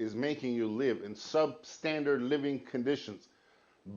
is making you live in substandard living conditions,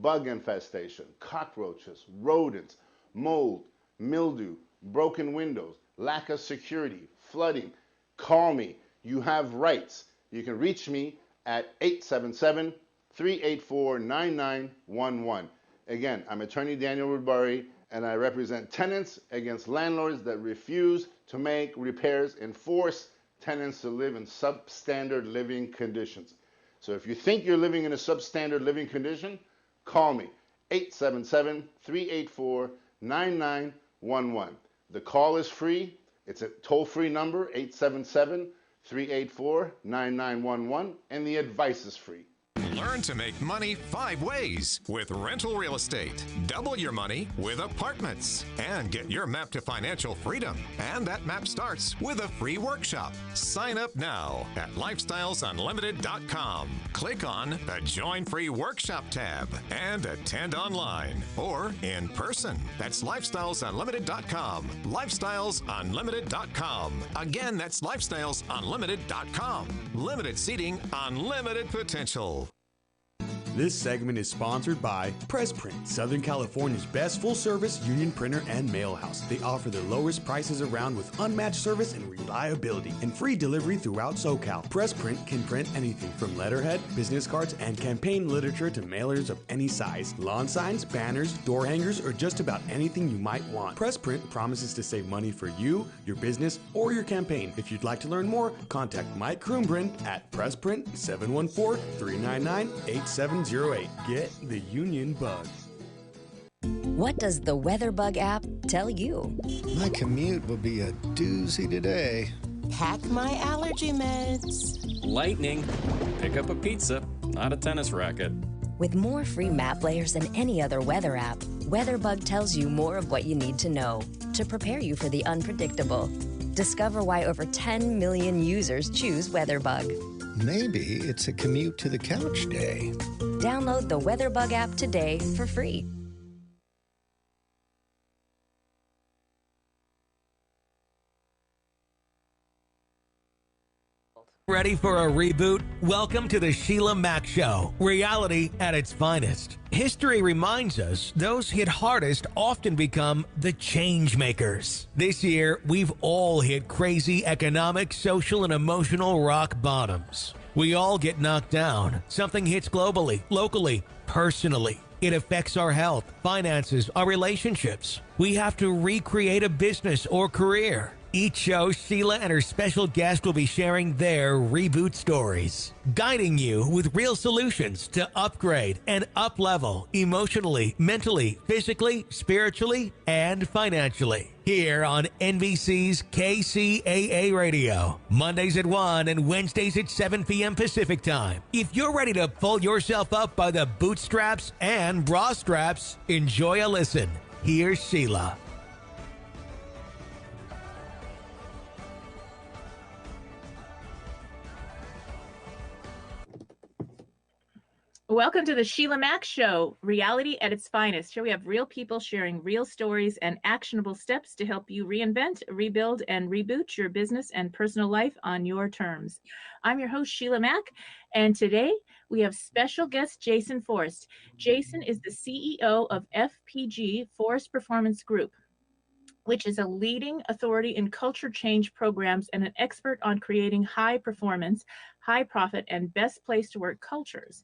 bug infestation, cockroaches, rodents, mold, mildew, broken windows, lack of security, flooding, call me. You have rights. You can reach me at 877 384 9911. Again, I'm attorney Daniel Woodbury, and I represent tenants against landlords that refuse to make repairs and force tenants to live in substandard living conditions. So if you think you're living in a substandard living condition, call me, 877 384 9911. The call is free. It's a toll-free number, 877 384 9911, and the advice is free. Learn to make money 5 ways with rental real estate. Double your money with apartments. And get your map to financial freedom. And that map starts with a free workshop. Sign up now at lifestylesunlimited.com. Click on the Join Free Workshop tab and attend online or in person. That's lifestylesunlimited.com. lifestylesunlimited.com. Again, that's lifestylesunlimited.com. Limited seating, unlimited potential. This segment is sponsored by PressPrint, Southern California's best full-service union printer and mail house. They offer the lowest prices around with unmatched service and reliability and free delivery throughout SoCal. PressPrint can print anything from letterhead, business cards, and campaign literature to mailers of any size, lawn signs, banners, door hangers, or just about anything you might want. PressPrint promises to save money for you, your business, or your campaign. If you'd like to learn more, contact Mike Krumbrand at PressPrint 714-399-8708. Get the union bug. What does the WeatherBug app tell you? My commute will be a doozy today. Pack my allergy meds. Lightning. Pick up a pizza, not a tennis racket. With more free map layers than any other weather app, WeatherBug tells you more of what you need to know to prepare you for the unpredictable. Discover why over 10 million users choose WeatherBug. Maybe it's a commute to the couch day. Download the WeatherBug app today for free. Ready for a reboot? Welcome to the Sheila Mack Show, reality at its finest. History reminds us those hit hardest often become the change makers. This year, we've all hit crazy economic, social, and emotional rock bottoms. We all get knocked down. Something hits globally, locally, personally. It affects our health, finances, our relationships. We have to recreate a business or career. Each show, Sheila and her special guest will be sharing their reboot stories, guiding you with real solutions to upgrade and up-level emotionally, mentally, physically, spiritually, and financially. Here on NBC's KCAA Radio, Mondays at 1 and Wednesdays at 7 p.m. Pacific Time. If you're ready to pull yourself up by the bootstraps and bra straps, enjoy a listen. Here's Sheila. Welcome to the Sheila Mack Show, reality at its finest. Here we have real people sharing real stories and actionable steps to help you reinvent, rebuild, and reboot your business and personal life on your terms. I'm your host, Sheila Mack, and today we have special guest Jason Forrest. Jason is the CEO of FPG, Forrest Performance Group, which is a leading authority in culture change programs and an expert on creating high performance, high profit, and best place to work cultures.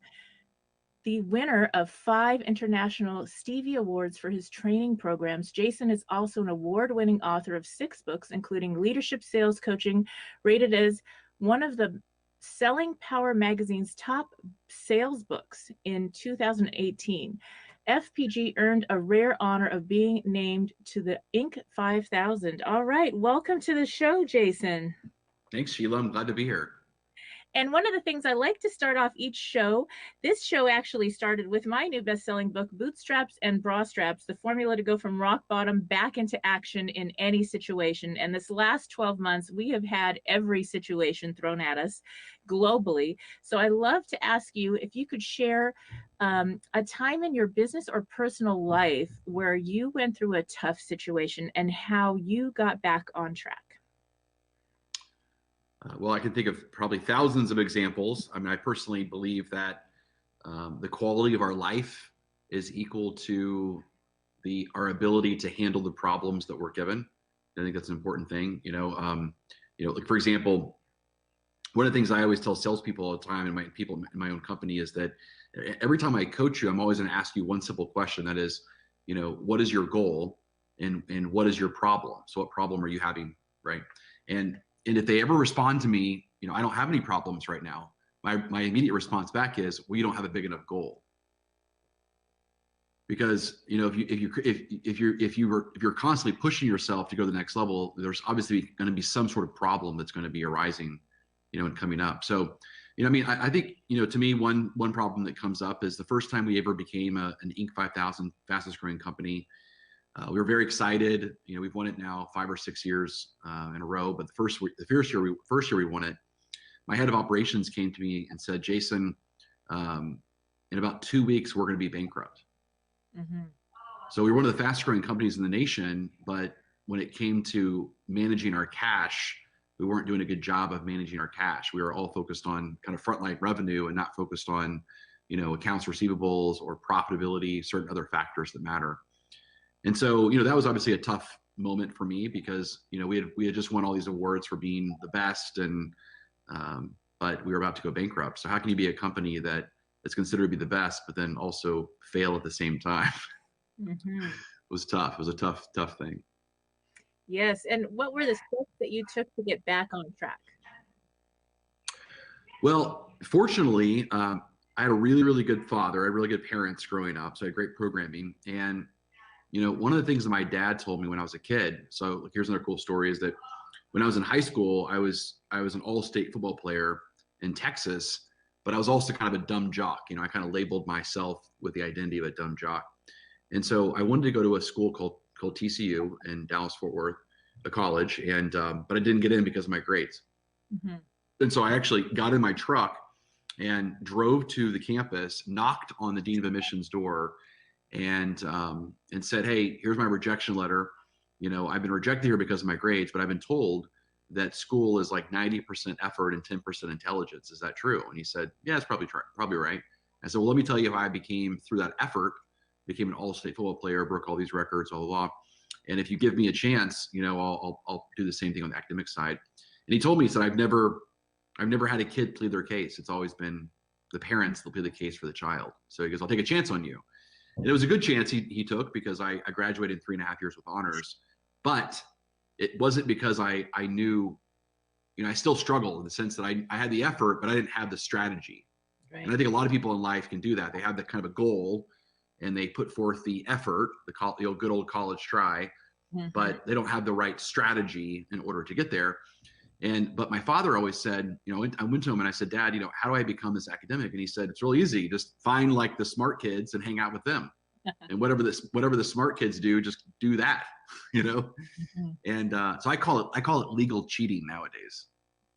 The winner of 5 international Stevie Awards for his training programs, Jason is also an award-winning author of 6 books, including Leadership Sales Coaching, rated as one of the Selling Power Magazine's top sales books in 2018. FPG earned a rare honor of being named to the Inc. 5000. All right, welcome to the show, Jason. Thanks, Sheila. I'm glad to be here. And one of the things I like to start off each show, this show actually started with my new best-selling book, Bootstraps and Bra Straps, the formula to go from rock bottom back into action in any situation. And this last 12 months, we have had every situation thrown at us globally. So I love to ask you if you could share a time in your business or personal life where you went through a tough situation and how you got back on track. Well, I can think of probably thousands of examples. I mean, I personally believe that the quality of our life is equal to our ability to handle the problems that we're given. I think that's an important thing. Like for example, one of the things I always tell salespeople all the time, and my people in my own company, is that every time I coach you, I'm always going to ask you one simple question. That is, what is your goal, and what is your problem? So what problem are you having, right? And if they ever respond to me, I don't have any problems right now. My immediate response back is, well, you don't have a big enough goal. Because if you're constantly pushing yourself to go to the next level, there's obviously going to be some sort of problem that's going to be arising, and coming up. So, I think, to me, one problem that comes up is the first time we ever became an Inc. 5000 fastest growing company. We were very excited. We've won it now 5 or 6 years in a row. But the first year we won it, my head of operations came to me and said, Jason, in about 2 weeks, we're going to be bankrupt. Mm-hmm. So we were one of the fastest growing companies in the nation, but when it came to managing our cash, we weren't doing a good job of managing our cash. We were all focused on kind of frontline revenue and not focused on, accounts receivables or profitability, certain other factors that matter. And so, that was obviously a tough moment for me because, we had just won all these awards for being the best, and but we were about to go bankrupt. So how can you be a company that is considered to be the best, but then also fail at the same time? Mm-hmm. It was tough. It was a tough thing. Yes. And what were the steps that you took to get back on track? Well, fortunately, I had a really, really good father. I had really good parents growing up. So I had great programming. And, one of the things that my dad told me when I was a kid, so here's another cool story, is that when I was in high school, I was an all-state football player in Texas, but I was also kind of a dumb jock. I kind of labeled myself with the identity of a dumb jock. And so I wanted to go to a school called TCU in Dallas-Fort Worth, a college, and but I didn't get in because of my grades. Mm-hmm. And so I actually got in my truck and drove to the campus, knocked on the dean of admissions door, and said, "Hey, here's my rejection letter. I've been rejected here because of my grades, but I've been told that school is like 90% effort and 10% intelligence. Is that true?" And he said, "Yeah, it's probably right." I said, "Well, let me tell you how I became, through that effort, became an all-state football player, broke all these records, blah, blah, blah. And if you give me a chance, I'll do the same thing on the academic side." And he told me, he said, I've never had a kid plead their case. It's always been the parents that plead the case for the child. So he goes, "I'll take a chance on you." And it was a good chance he took because I graduated in 3.5 years with honors. But it wasn't because I knew, I still struggled in the sense that I had the effort, but I didn't have the strategy. Right. And I think a lot of people in life can do that. They have that kind of a goal and they put forth the effort, the good old college try, mm-hmm. but they don't have the right strategy in order to get there. But my father always said, I went to him and I said, "Dad, how do I become this academic?" And he said, "It's really easy. Just find like the smart kids and hang out with them. And whatever the smart kids do, just do that, Mm-hmm. And so I call it legal cheating nowadays,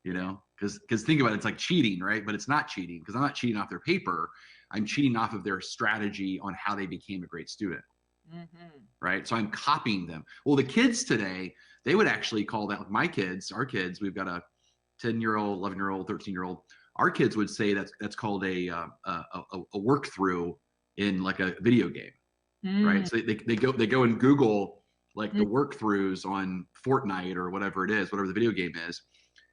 because think about it, it's like cheating, right? But it's not cheating because I'm not cheating off their paper. I'm cheating off of their strategy on how they became a great student. Mm-hmm. Right. So I'm copying them. Well, the kids today, they would actually call that, like our kids, we've got a 10-year-old, 11-year-old, 13-year-old. Our kids would say that's called a work through in like a video game. Right. So they go and Google like the work throughs on Fortnite or whatever it is, whatever the video game is.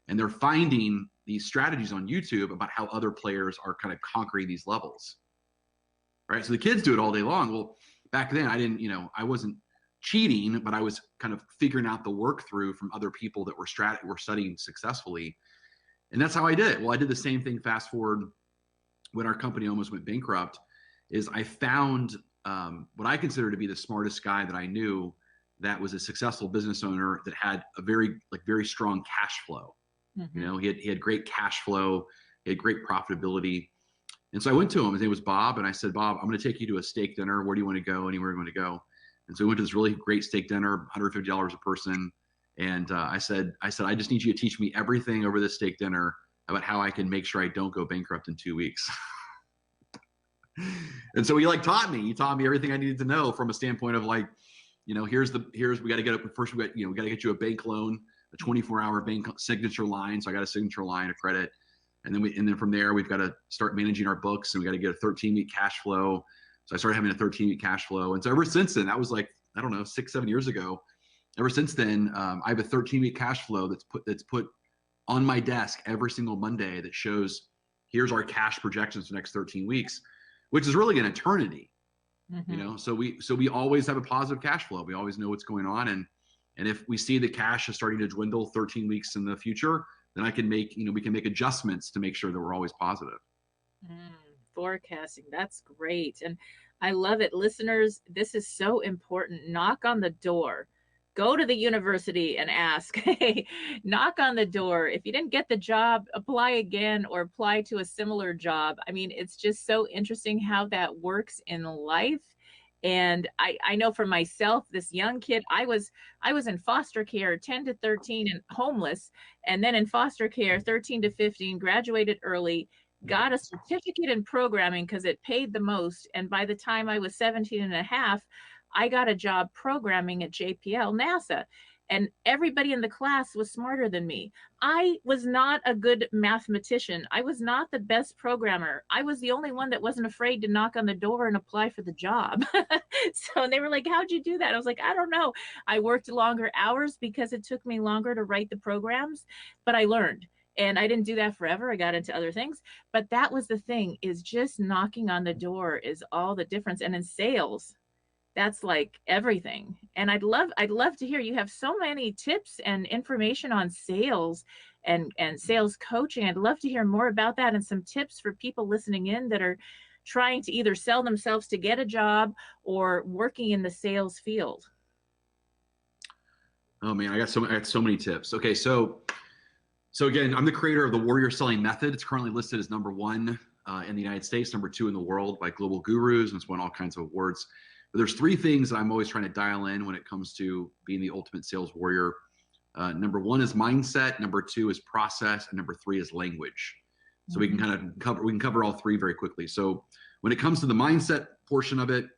And they're finding these strategies on YouTube about how other players are kind of conquering these levels. Right. So the kids do it all day long. Well, back then I didn't, I wasn't cheating, but I was kind of figuring out the work through from other people that were studying successfully. And that's how I did it. Well, I did the same thing. Fast forward when our company almost went bankrupt, is I found what I consider to be the smartest guy that I knew that was a successful business owner that had a very strong cash flow. Mm-hmm. He had great cash flow, he had great profitability. And so I went to him, his name was Bob, and I said, "Bob, I'm going to take you to a steak dinner. Where do you want to go? Anywhere you want to go." And so we went to this really great steak dinner, $150 a person. And I said, "I just need you to teach me everything over this steak dinner about how I can make sure I don't go bankrupt in 2 weeks." And so he taught me everything I needed to know from a standpoint of we got to get up first. We got to get you a bank loan a 24-hour bank signature line. So I got a signature line of credit. And then from there, we've got to start managing our books, and we got to get a 13-week cash flow. So I started having a 13-week cash flow. And so ever since then, that was like, I don't know, 6-7 years ago. Ever since then, I have a 13-week cash flow that's put on my desk every single Monday that shows, here's our cash projections for the next 13 weeks, which is really an eternity. You know, so we always have a positive cash flow. We always know what's going on. And if we see the cash is starting to dwindle 13 weeks in the future, then we can make adjustments to make sure that we're always positive. Forecasting. That's great. And I love it. Listeners, this is so important. Knock on the door. Go to the university and ask. Hey, knock on the door. If you didn't get the job, apply again or apply to a similar job. I mean, it's just so interesting how that works in life. And I know for myself, this young kid, I was in foster care 10 to 13 and homeless, and then in foster care 13 to 15, graduated early, got a certificate in programming because it paid the most. And by the time I was 17 and a half, I got a job programming at JPL NASA. And everybody in the class was smarter than me. I was not a good mathematician. I was not the best programmer. I was the only one that wasn't afraid to knock on the door and apply for the job. So they were like, how'd you do that? I was like, I don't know. I worked longer hours because it took me longer to write the programs, but I learned. And I didn't do that forever. I got into other things. But that was the thing, is just knocking on the door is all the difference. And in sales, that's like everything. And I'd love to hear, you have so many tips and information on sales and sales coaching. I'd love to hear more about that and some tips for people listening in that are trying to either sell themselves to get a job or working in the sales field. Oh man, I got so many tips. Okay, so again, I'm the creator of the Warrior Selling Method. It's currently listed as #1 in the United States, #2 in the world by global gurus, and it's won all kinds of awards. But there's 3 things that I'm always trying to dial in when it comes to being the ultimate sales warrior. #1 is mindset, #2 is process, and #3 is language. So we can kind of cover all 3 very quickly. So when it comes to the mindset portion of it,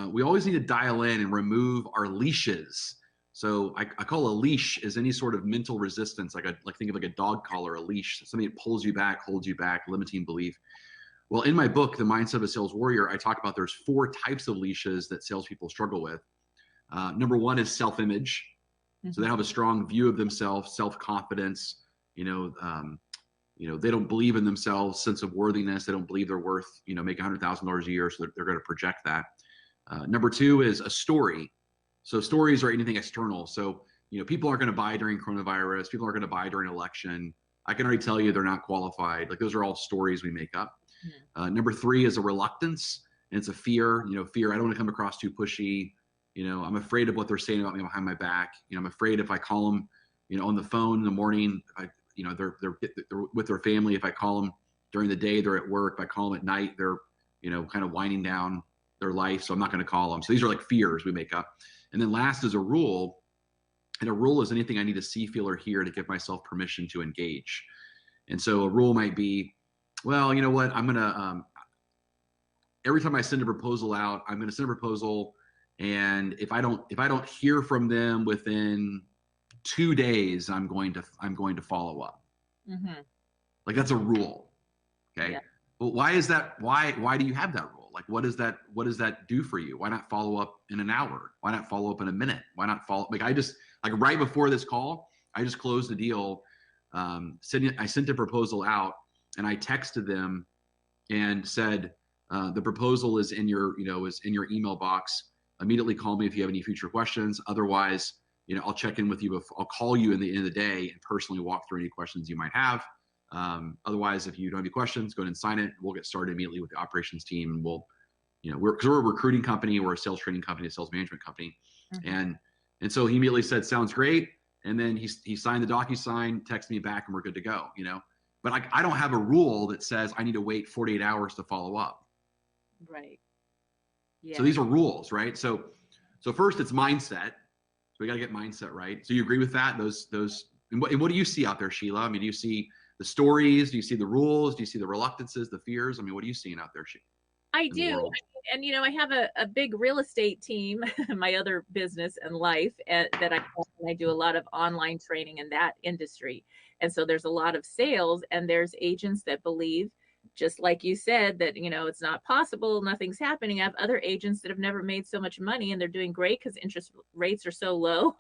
we always need to dial in and remove our leashes. So I call a leash is any sort of mental resistance, like think of like a dog collar, a leash, something that pulls you back, holds you back, limiting belief. Well, in my book, The Mindset of a Sales Warrior, I talk about there's 4 types of leashes that salespeople struggle with. #1 is self-image. So they have a strong view of themselves, self-confidence. They don't believe in themselves, sense of worthiness. They don't believe they're worth, make $100,000 a year, so they're going to project that. #2 is a story. So stories are anything external. So, people aren't going to buy during coronavirus. People aren't going to buy during election. I can already tell you they're not qualified. Like, those are all stories we make up. #3 is a reluctance, and it's a fear. Fear. I don't want to come across too pushy. I'm afraid of what they're saying about me behind my back. I'm afraid if I call them, on the phone in the morning, they're with their family. If I call them during the day, they're at work. If I call them at night, they're, kind of winding down their life. So I'm not going to call them. So these are like fears we make up. And then last is a rule. And a rule is anything I need to see, feel, or hear to give myself permission to engage. And so a rule might be, well, you know what? I'm going to, every time I send a proposal out, I'm going to send a proposal. And if I don't hear from them within 2 days, I'm going to follow up. Like, that's a rule. Okay. Yeah. Well, why is that? Why do you have that rule? Like, what does that do for you? Why not follow up in an hour? Why not follow up in a minute? Why not follow? Like, right before this call, I just closed the deal. I sent a proposal out, and I texted them and said, the proposal is in your email box. Immediately call me if you have any future questions. Otherwise, I'll check in with you. I'll call you in the end of the day and personally walk through any questions you might have. Otherwise, if you don't have any questions, go ahead and sign it. We'll get started immediately with the operations team. And we'll, because we're a recruiting company, we're a sales training company, a sales management company. And so he immediately said, sounds great. And then he signed the DocuSign, texted me back, and we're good to go, But I don't have a rule that says I need to wait 48 hours to follow up. Right. Yeah. So these are rules, right? So first it's mindset. So we got to get mindset right. So you agree with that? And what do you see out there, Sheila? I mean, do you see the stories? Do you see the rules? Do you see the reluctances, the fears? I mean, what are you seeing out there, Sheila? I in the do. world? And, I have a big real estate team, my other business and life, that I do a lot of online training in that industry. And so there's a lot of sales, and there's agents that believe, just like you said, that, it's not possible, nothing's happening. I have other agents that have never made so much money, and they're doing great because interest rates are so low.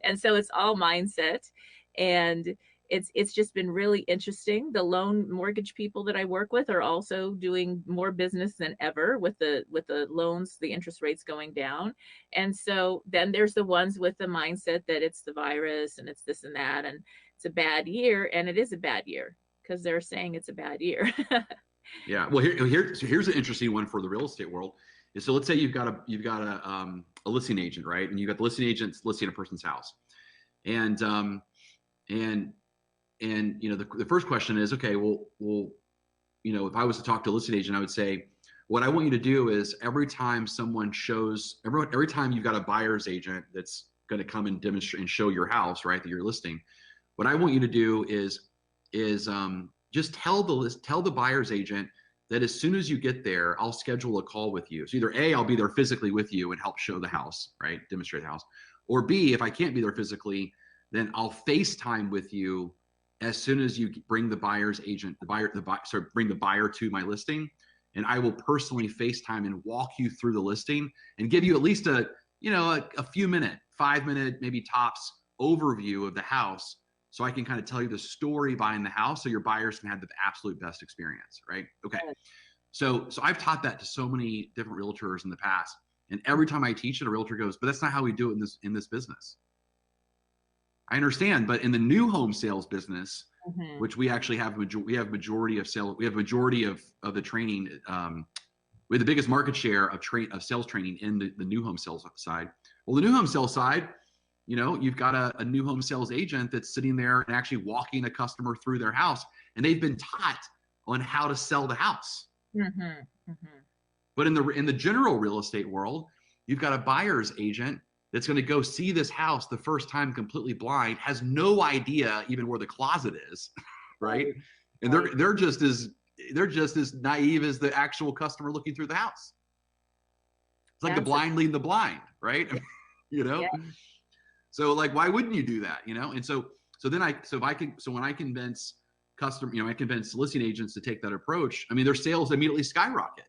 And so it's all mindset. And it's just been really interesting. The loan mortgage people that I work with are also doing more business than ever with the loans, the interest rates going down. And so then there's the ones with the mindset that it's the virus and it's this and that and it's a bad year, and it is a bad year because they're saying it's a bad year. Yeah. Well, here's an interesting one for the real estate world. So let's say you've got a listing agent, right? And you've got the listing agents listing a person's house, and the first question is, okay, well, if I was to talk to a listing agent, I would say, what I want you to do is every time you've got a buyer's agent that's going to come and demonstrate and show your house, right, that you're listing, what I want you to do is just tell the buyer's agent that as soon as you get there, I'll schedule a call with you. So either A, I'll be there physically with you and help show the house, right, demonstrate the house, or B, if I can't be there physically, then I'll FaceTime with you as soon as you bring the buyer's agent, bring the buyer to my listing, and I will personally FaceTime and walk you through the listing and give you at least a few minute, 5-minute, maybe tops overview of the house, so I can kind of tell you the story behind the house, so your buyers can have the absolute best experience, right? Okay. So I've taught that to so many different realtors in the past, and every time I teach it, a realtor goes, "But that's not how we do it in this business." I understand, but in the new home sales business, which we actually have, majority of sales, we have majority of the training. We have the biggest market share of sales training in the new home sales side. Well, the new home sales side, you've got a new home sales agent that's sitting there and actually walking a customer through their house, and they've been taught on how to sell the house. But in the general real estate world, you've got a buyer's agent that's going to go see this house the first time completely blind, has no idea even where the closet is, right? And they're just as naive as the actual customer looking through the house. It's like the blind leading the blind, right? Yeah. So like, why wouldn't you do that? And so when I convince I convince listing agents to take that approach, their sales immediately skyrocket.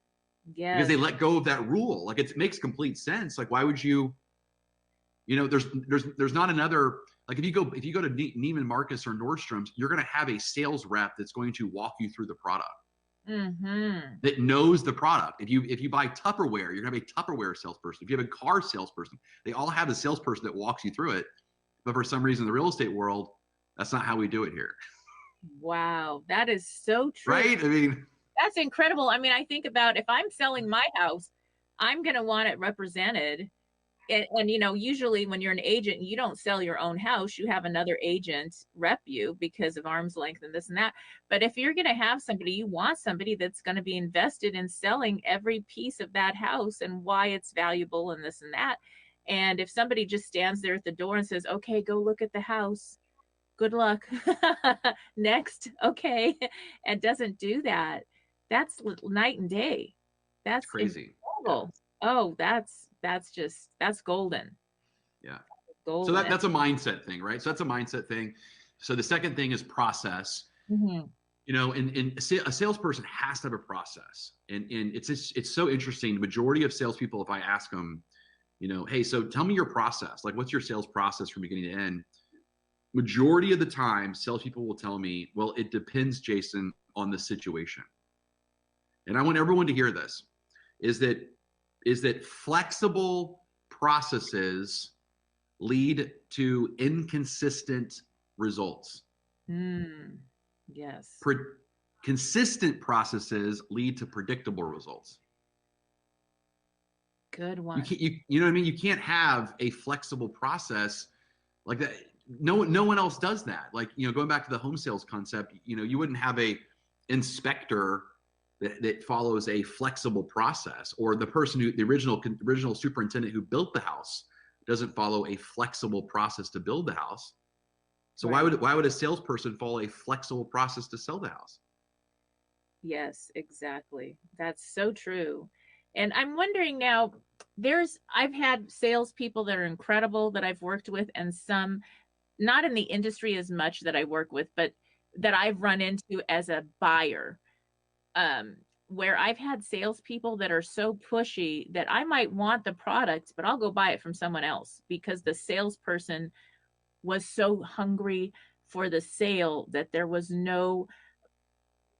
Yeah. Because they let go of that rule. Like, it makes complete sense. Like, why would you? There's not another, like, if you go to Neiman Marcus or Nordstrom's, you're going to have a sales rep that's going to walk you through the product, that knows the product. If you buy Tupperware, you're going to have a Tupperware salesperson. If you have a car salesperson, they all have a salesperson that walks you through it. But for some reason, in the real estate world, that's not how we do it here. Wow, that is so true. Right? That's incredible. I think about, if I'm selling my house, I'm going to want it represented. And usually when you're an agent, you don't sell your own house. You have another agent rep you because of arm's length and this and that. But if you're going to have somebody, you want somebody that's going to be invested in selling every piece of that house and why it's valuable and this and that. And if somebody just stands there at the door and says, "Okay, go look at the house. Good luck." Next. Okay. And doesn't do that. That's night and day. That's crazy. Incredible. Oh, that's golden. Yeah. Golden. So that's a mindset thing, right? So that's a mindset thing. So the second thing is process. And a salesperson has to have a process. And it's so interesting. The majority of salespeople, if I ask them, hey, so tell me your process. Like, what's your sales process from beginning to end? Majority of the time, salespeople will tell me, well, it depends, Jason, on the situation. And I want everyone to hear this, is that flexible processes lead to inconsistent results. Yes. Consistent processes lead to predictable results. Good one. You know what I mean? You can't have a flexible process like that. No one else does that. Like, going back to the home sales concept, you wouldn't have a inspector that follows a flexible process, or the person the original superintendent who built the house doesn't follow a flexible process to build the house. So right. why would a salesperson follow a flexible process to sell the house? Yes, exactly. That's so true. And I'm wondering now, I've had salespeople that are incredible that I've worked with, and some not in the industry as much that I work with, but that I've run into as a buyer. Where I've had salespeople that are so pushy that I might want the product, but I'll go buy it from someone else because the salesperson was so hungry for the sale that there was no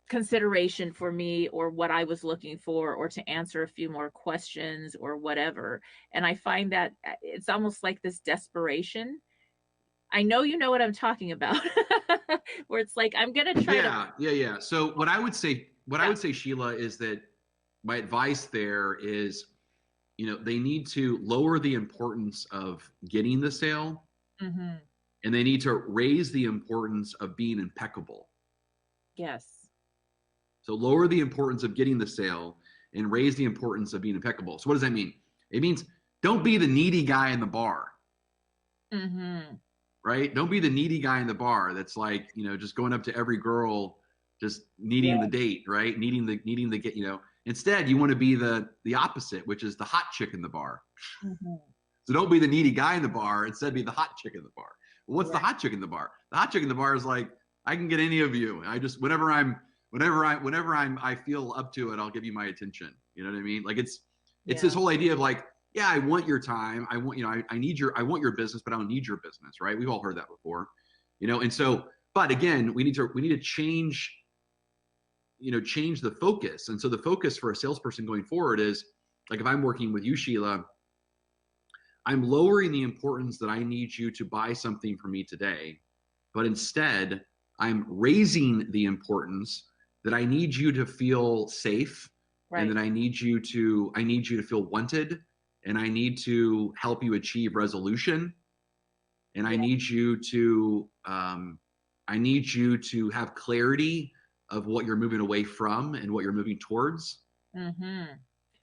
consideration for me or what I was looking for, or to answer a few more questions or whatever. And I find that it's almost like this desperation. I know you know what I'm talking about, where it's like, I'm going to try to. Yeah. So what I would say, Yeah. Sheila, is that my advice there is, they need to lower the importance of getting the sale, Mm-hmm. and they need to raise the importance of being impeccable. Yes. So lower the importance of getting the sale and raise the importance of being impeccable. So what does that mean? It means don't be the needy guy in the bar. Mm-hmm. Right? Don't be the needy guy in the bar that's like, just going up to every girl, just needing the date, right? Needing the get, Instead, you want to be the opposite, which is the hot chick in the bar. Mm-hmm. So don't be the needy guy in the bar. Instead, be the hot chick in the bar. Well, what's the Right. hot chick in the bar? The hot chick in the bar is like, I can get any of you. I just whenever I feel up to it, I'll give you my attention. You know what I mean? Like it's this whole idea of like, yeah, I want your time. I want, I want your business, but I don't need your business, right? We've all heard that before, and so, but again, we need to change, change the focus. And so the focus for a salesperson going forward is like, if I'm working with you, Sheila, I'm lowering the importance that I need you to buy something for me today, but instead I'm raising the importance that I need you to feel safe, Right. and that I need you to feel wanted, and I need to help you achieve resolution, and I need you to have clarity of what you're moving away from and what you're moving towards. Mm-hmm.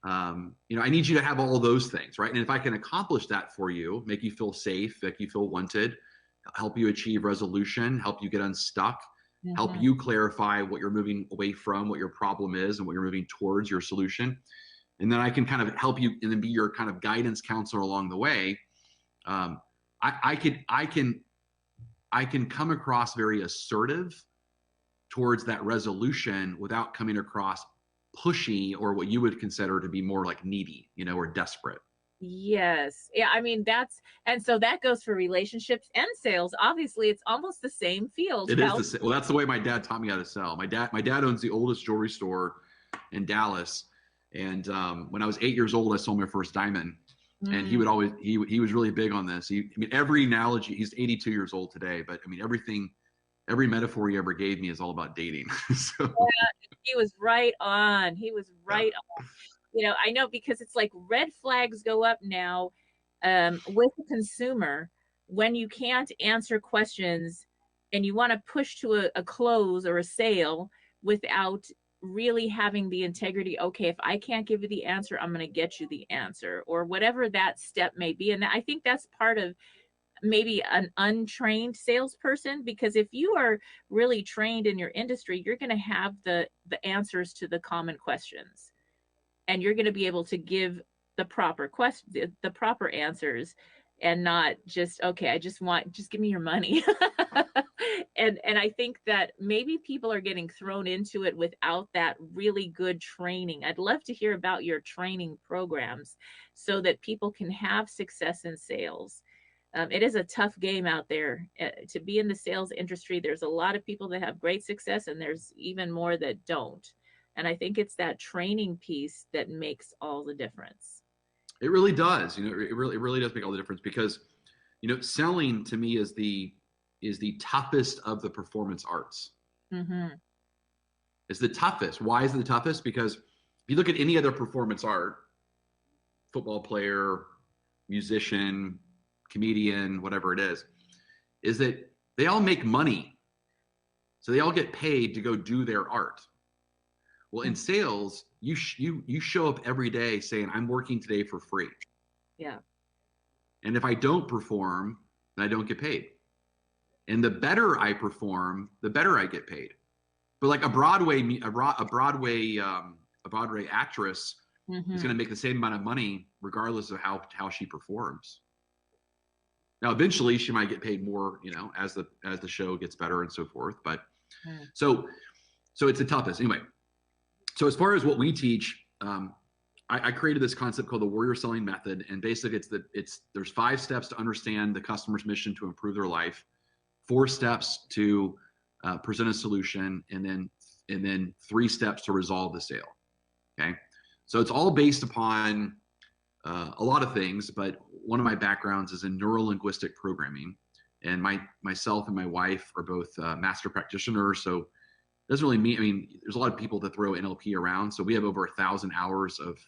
I need you to have all of those things, right? And if I can accomplish that for you, make you feel safe, make you feel wanted, help you achieve resolution, help you get unstuck, help Mm-hmm. you clarify what you're moving away from, what your problem is, and what you're moving towards, your solution. And then I can kind of help you and then be your kind of guidance counselor along the way. I can come across very assertive towards that resolution without coming across pushy, or what you would consider to be more like needy, or desperate. Yes. Yeah. I mean, and so that goes for relationships and sales. Obviously, it's almost the same field. It is well, that's the way my dad taught me how to sell. My dad owns the oldest jewelry store in Dallas. And when I was 8 years old, I sold my first diamond. And he would always, he was really big on this. Every analogy, he's 82 years old today, but I mean, every metaphor he ever gave me is all about dating. So Yeah, he was right on. He was right on. I know, because it's like red flags go up now with the consumer when you can't answer questions and you want to push to a close or a sale without really having the integrity. Okay, if I can't give you the answer, I'm going to get you the answer, or whatever that step may be. And I think that's part of maybe an untrained salesperson, because if you are really trained in your industry, you're going to have the answers to the common questions, and you're going to be able to give the proper the proper answers, and not just, okay, just give me your money. And I think that maybe people are getting thrown into it without that really good training. I'd love to hear about your training programs so that people can have success in sales. It is a tough game out there to be in the sales industry. There's a lot of people that have great success, and there's even more that don't. And I think it's that training piece that makes all the difference. it really does. It really does make all the difference, because, selling to me is the toughest of the performance arts. Mm-hmm. It's the toughest. Why is it the toughest? Because if you look at any other performance art, football player, musician, comedian, whatever it is that they all make money. So they all get paid to go do their art. Well, in sales, you show up every day saying, I'm working today for free. Yeah. And if I don't perform, then I don't get paid. And the better I perform, the better I get paid. but like a Broadway actress is going to make the same amount of money regardless of how she performs. Now, eventually, she might get paid more, you know, as the show gets better and so forth. But so it's the toughest anyway. So as far as what we teach, I created this concept called the Warrior Selling Method, and basically there's 5 steps to understand the customer's mission to improve their life, 4 steps to present a solution, and then 3 steps to resolve the sale. Okay, so it's all based upon a lot of things, but one of my backgrounds is in neuro-linguistic programming, and myself and my wife are both master practitioners. So it doesn't really mean, I mean, there's a lot of people that throw NLP around. So we have over 1,000 hours of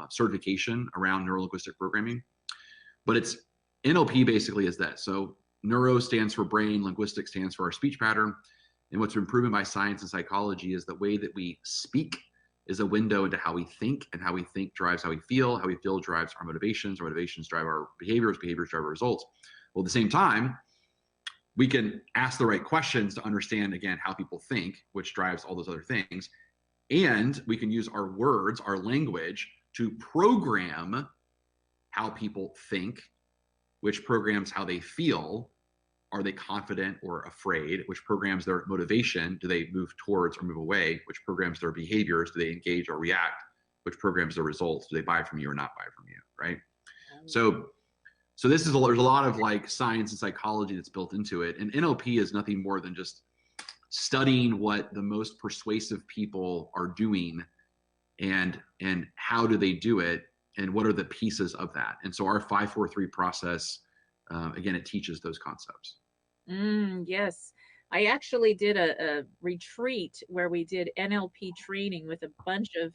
certification around neuro-linguistic programming, but it's NLP basically is that. So neuro stands for brain, linguistic stands for our speech pattern. And what's been proven by science and psychology is the way that we speak is a window into how we think, and how we think drives how we feel drives our motivations drive our behaviors drive our results. Well, at the same time, we can ask the right questions to understand, again, how people think, which drives all those other things. And we can use our words, our language, to program how people think, which programs how they feel. Are they confident or afraid? Which programs their motivation? Do they move towards or move away? Which programs their behaviors? Do they engage or react? Which programs their results? Do they buy from you or not buy from you? Right. So there's a lot of like science and psychology that's built into it. And NLP is nothing more than just studying what the most persuasive people are doing, and how do they do it, and what are the pieces of that. And so our 5-4-3 process, again, it teaches those concepts. Yes. I actually did a retreat where we did NLP training with a bunch of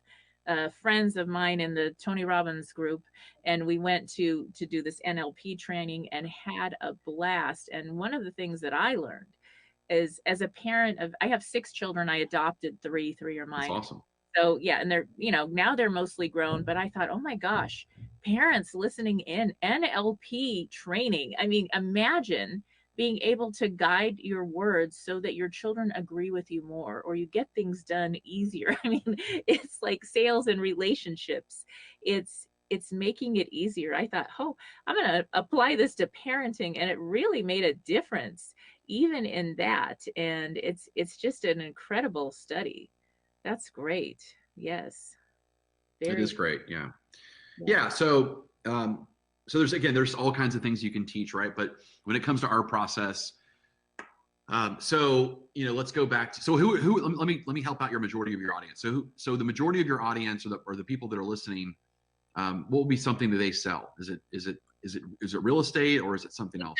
friends of mine in the Tony Robbins group. And we went to do this NLP training and had a blast. And one of the things that I learned is, as a parent I have 6 children, I adopted 3 are mine. That's awesome. So yeah, and they're, you know, now they're mostly grown, but I thought, oh my gosh, parents listening in, NLP training. I mean, imagine being able to guide your words so that your children agree with you more, or you get things done easier. I mean, it's like sales and relationships. It's making it easier. I thought, oh, I'm going to apply this to parenting, and it really made a difference even in that. And it's just an incredible study. That's great. Yes. It is great. Yeah. So there's all kinds of things you can teach, right? But when it comes to our process, so, you know, let's go back to, so let me help out your majority of your audience. So the majority of your audience, or the people that are listening, what will be something that they sell? Is it real estate, or is it something else?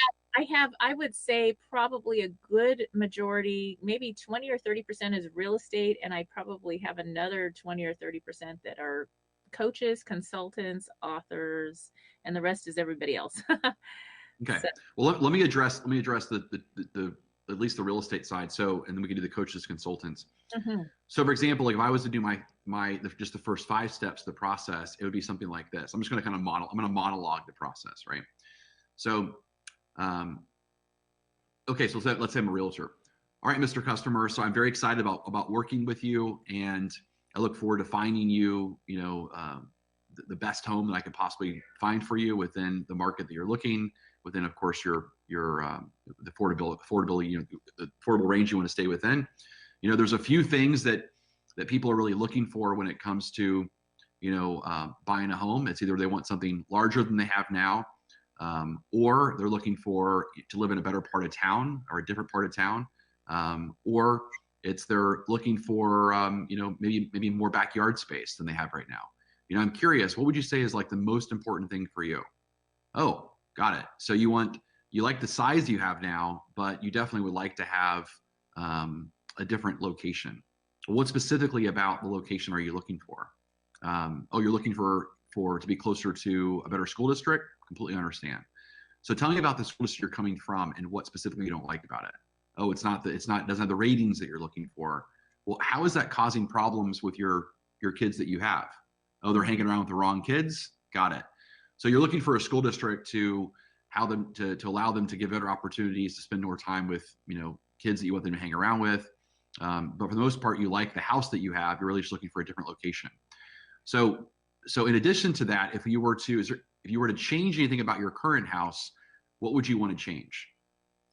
I would say probably a good majority, maybe 20 or 30% is real estate. And I probably have another 20 or 30% that are coaches, consultants, authors, and the rest is everybody else. Okay. So, well, let me address the at least the real estate side. So, and then we can do the coaches, consultants. So for example, like if I was to do just the first 5 steps of the process, it would be something like this. I'm just going to I'm going to monologue the process, right? So, okay, so let's say I'm a realtor. All right, Mr. Customer. So I'm very excited about working with you, and I look forward to finding you, the best home that I could possibly find for you within the market that you're looking within. Of course, the affordability, the affordable range you want to stay within. There's a few things that people are really looking for when it comes to, buying a home. It's either they want something larger than they have now, or they're looking to live in a better part of town or a different part of town, or they're looking for, maybe more backyard space than they have right now. I'm curious, what would you say is like the most important thing for you? Oh, got it. So you like the size you have now, but you definitely would like to have a different location. What specifically about the location are you looking for? You're looking for to be closer to a better school district? Completely understand. So tell me about the school district you're coming from and what specifically you don't like about it. Oh, it doesn't have the ratings that you're looking for. Well, how is that causing problems with your kids that you have? Oh, they're hanging around with the wrong kids. Got it. So you're looking for a school district to allow them to give better opportunities to spend more time with, kids that you want them to hang around with. But for the most part, you like the house that you have. You're really just looking for a different location. So in addition to that, if you were to change anything about your current house, what would you want to change?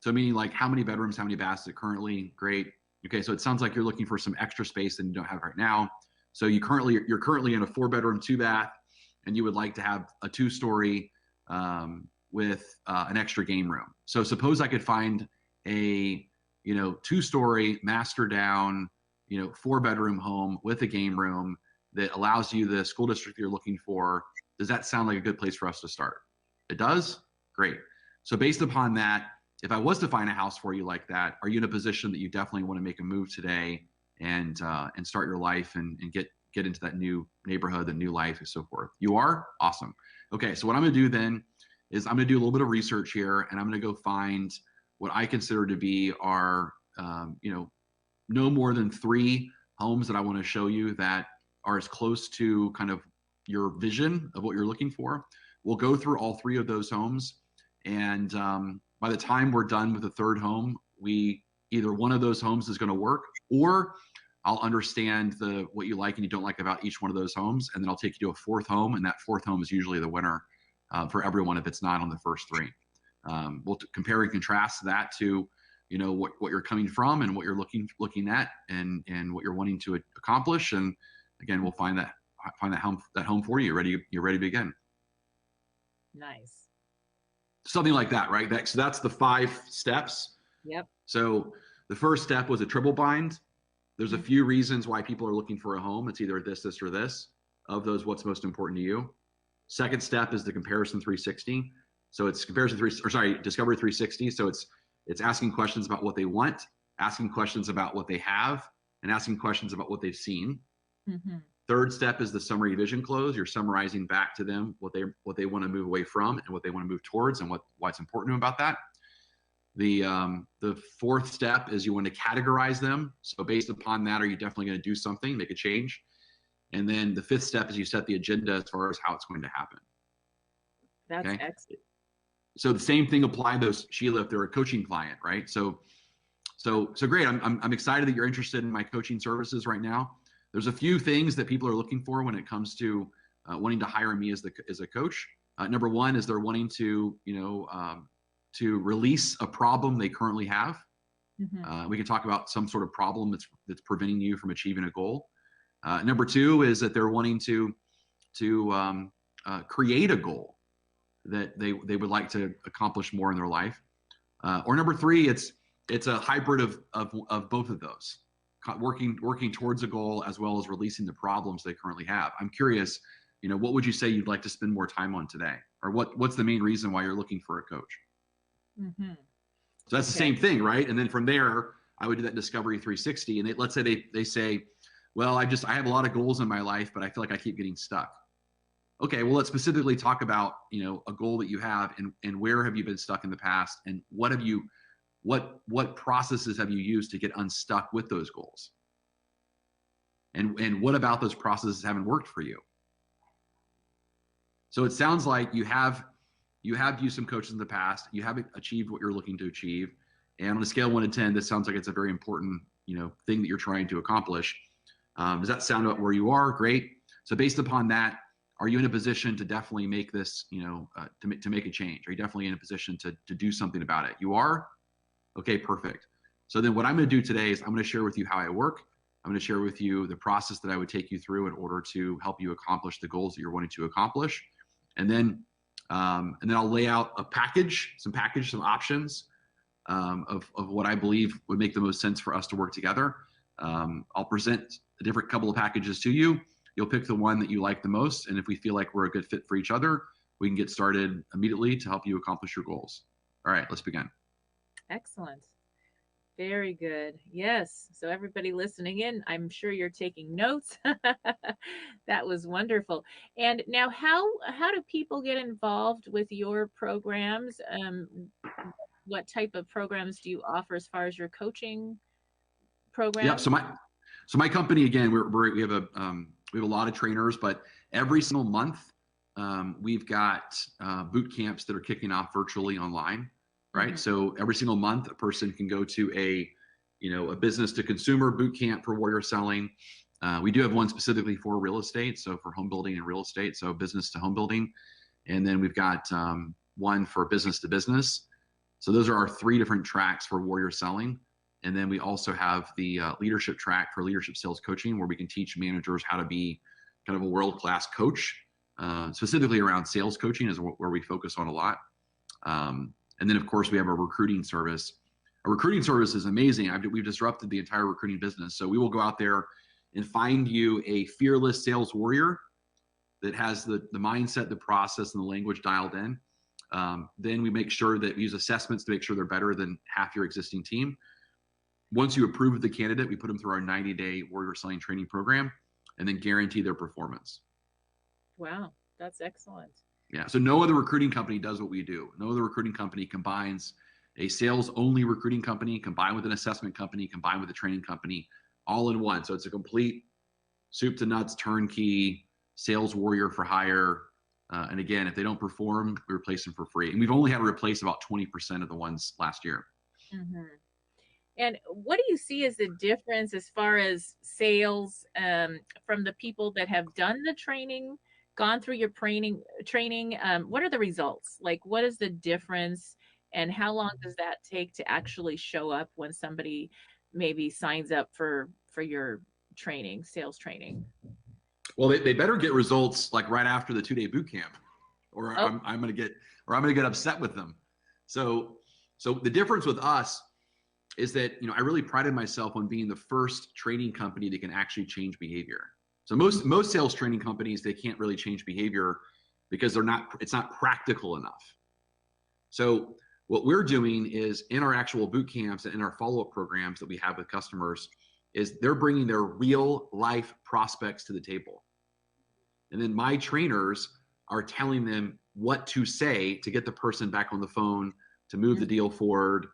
So meaning like how many bedrooms, how many baths is it currently? Great. Okay, so it sounds like you're looking for some extra space that you don't have right now. So you're currently in a 4-bedroom, 2-bath, and you would like to have a 2-story with an extra game room. So suppose I could find a 2-story master down 4-bedroom home with a game room that allows you the school district you're looking for. Does that sound like a good place for us to start? It does? Great. So based upon that, if I was to find a house for you like that, are you in a position that you definitely want to make a move today and start your life and get into that new neighborhood, the new life, and so forth? You are? Awesome. Okay, so what I'm going to do then is I'm going to do a little bit of research here, and I'm going to go find what I consider to be our, no more than 3 homes that I want to show you that are as close to kind of your vision of what you're looking for. We'll go through all 3 of those homes, and by the time we're done with the 3rd home, either one of those homes is going to work, or I'll understand what you like and you don't like about each one of those homes, and then I'll take you to a 4th home, and that 4th home is usually the winner for everyone if it's not on the first 3. We'll compare and contrast that to what you're coming from and what you're looking at and what you're wanting to accomplish, and again we'll find that home for you. You're ready to begin. Nice. Something like that, right? So that's the 5 steps. Yep. So the first step was a triple bind. There's a few reasons why people are looking for a home. It's either this, or this. Of those, what's most important to you? Second step is the comparison 360. So it's Discovery 360. So it's asking questions about what they want, asking questions about what they have, and asking questions about what they've seen. Mm-hmm. Third step is the summary vision close. You're summarizing back to them what they want to move away from and what they want to move towards and why it's important to them about that. The 4th step is you want to categorize them. So based upon that, are you definitely going to do something, make a change? And then the 5th step is you set the agenda as far as how it's going to happen. That's excellent. So the same thing applied to Sheila if they're a coaching client, right? So great. I'm excited that you're interested in my coaching services right now. There's a few things that people are looking for when it comes to wanting to hire me as a coach. Number 1 is they're wanting to release a problem they currently have. Mm-hmm. We can talk about some sort of problem that's preventing you from achieving a goal. Number 2 is that they're wanting to create a goal that they would like to accomplish more in their life. Or number 3, it's a hybrid of both of those. Working towards a goal as well as releasing the problems they currently have. I'm curious, what would you say you'd like to spend more time on today? Or what's the main reason why you're looking for a coach? Mm-hmm. So that's the same thing, right? And then from there, I would do that Discovery 360. And let's say they say, well, I have a lot of goals in my life, but I feel like I keep getting stuck. Okay, well, let's specifically talk about, a goal that you have and where have you been stuck in the past, and what processes have you used to get unstuck with those goals? And what about those processes haven't worked for you? So it sounds like you have used some coaches in the past. You haven't achieved what you're looking to achieve. And on a scale of 1 to 10, this sounds like it's a very important, thing that you're trying to accomplish. Does that sound about where you are? Great. So based upon that, are you in a position to definitely make this, to make a change? Are you definitely in a position to do something about it? You are? Okay, perfect. So then what I'm going to do today is I'm going to share with you how I work. I'm going to share with you the process that I would take you through in order to help you accomplish the goals that you're wanting to accomplish. And then I'll lay out some options of what I believe would make the most sense for us to work together. I'll present a different couple of packages to you. You'll pick the one that you like the most. And if we feel like we're a good fit for each other, we can get started immediately to help you accomplish your goals. All right, let's begin. Excellent. Very good. Yes. So everybody listening in, I'm sure you're taking notes. That was wonderful. And now how do people get involved with your programs? What type of programs do you offer as far as your coaching program? Yeah. So my company, again, we have a lot of trainers, but every single month we've got boot camps that are kicking off virtually online. Right. Mm-hmm. So every single month, a person can go to a business to consumer boot camp for warrior selling. We do have one specifically for real estate, so for home building and real estate, so business to home building. And then we've got one for business to business. So those are our 3 different tracks for warrior selling. And then we also have the leadership track for leadership sales coaching, where we can teach managers how to be kind of a world-class coach, specifically around sales coaching is where we focus on a lot. And then, of course, we have a recruiting service. Our recruiting service is amazing. We've disrupted the entire recruiting business. So we will go out there and find you a fearless sales warrior that has the mindset, the process, and the language dialed in. Then we make sure that we use assessments to make sure they're better than half your existing team. Once you approve the candidate, we put them through our 90-day warrior selling training program and then guarantee their performance. Wow, that's excellent. Yeah, so no other recruiting company does what we do. No other recruiting company combines a sales-only recruiting company combined with an assessment company, combined with a training company, all in one. So it's a complete soup to nuts, turnkey, sales warrior for hire. And again, if they don't perform, we replace them for free. And we've only had to replace about 20% of the ones last year. Mm-hmm. And what do you see as the difference as far as sales from the people that have done the training, gone through your training? What are the results? Like, what is the difference, and how long does that take to actually show up when somebody maybe signs up for your training, sales training? Well, they better get results like right after the 2-day boot camp, or I'm going to get upset with them. So the difference with us is that, I really prided myself on being the first training company that can actually change behavior. So most sales training companies, they can't really change behavior because it's not practical enough. So what we're doing is in our actual boot camps and in our follow-up programs that we have with customers is they're bringing their real life prospects to the table. And then my trainers are telling them what to say to get the person back on the phone, to move the deal forward,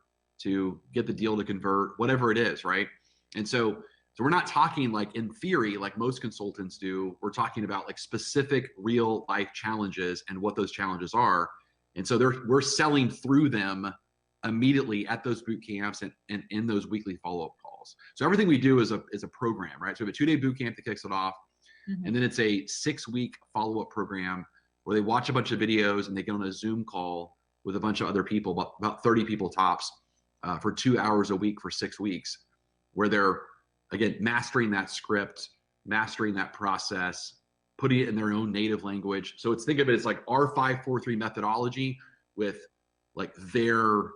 to get the deal to convert, whatever it is, right? And so we're not talking like in theory, like most consultants do. We're talking about like specific real life challenges and what those challenges are. And so we're selling through them immediately at those boot camps and in those weekly follow-up calls. So everything we do is a program, right? So we have a 2-day boot camp that kicks it off. Mm-hmm. And then it's a 6-week follow-up program where they watch a bunch of videos and they get on a Zoom call with a bunch of other people, about 30 people tops, for 2 hours a week for 6 weeks, where they're, again, mastering that script, mastering that process, putting it in their own native language. So think of it as like our 5-4-3 methodology with like their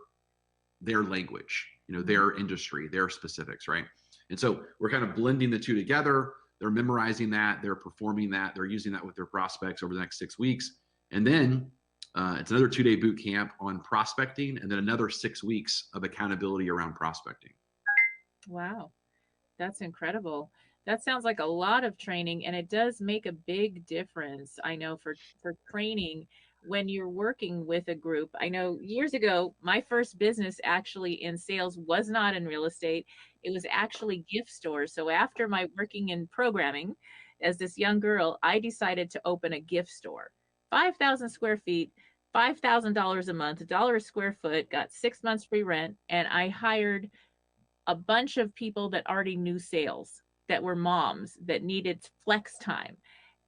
language, their industry, their specifics, right? And so we're kind of blending the two together. They're memorizing that, they're performing that, they're using that with their prospects over the next 6 weeks. And then it's another 2-day boot camp on prospecting, and then another 6 weeks of accountability around prospecting. Wow, that's incredible. That sounds like a lot of training, and it does make a big difference. I know for training when you're working with a group. I know years ago, my first business actually in sales was not in real estate. It was actually gift stores. So after my working in programming as this young girl, I decided to open a gift store. 5,000 square feet, $5,000 a month, $1 a square foot, got 6 months free rent. And I hired a bunch of people that already knew sales, that were moms that needed flex time.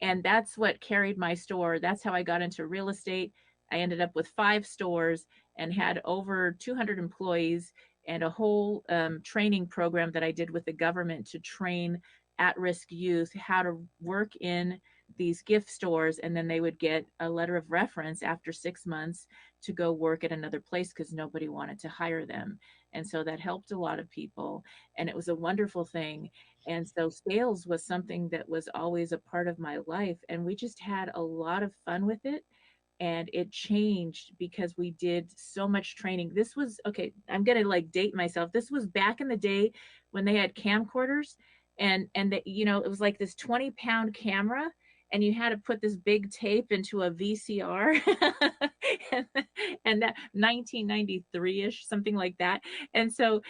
And that's what carried my store. That's how I got into real estate. I ended up with 5 stores and had over 200 employees and a whole training program that I did with the government to train at-risk youth how to work in these gift stores, and then they would get a letter of reference after 6 months to go work at another place because nobody wanted to hire them. And so that helped a lot of people, and it was a wonderful thing. And so sales was something that was always a part of my life, and we just had a lot of fun with it. And it changed because we did so much training. This was, okay, I'm gonna like date myself. This was back in the day when they had camcorders, and that, it was like this 20-pound camera, and you had to put this big tape into a VCR and that 1993-ish, something like that. And so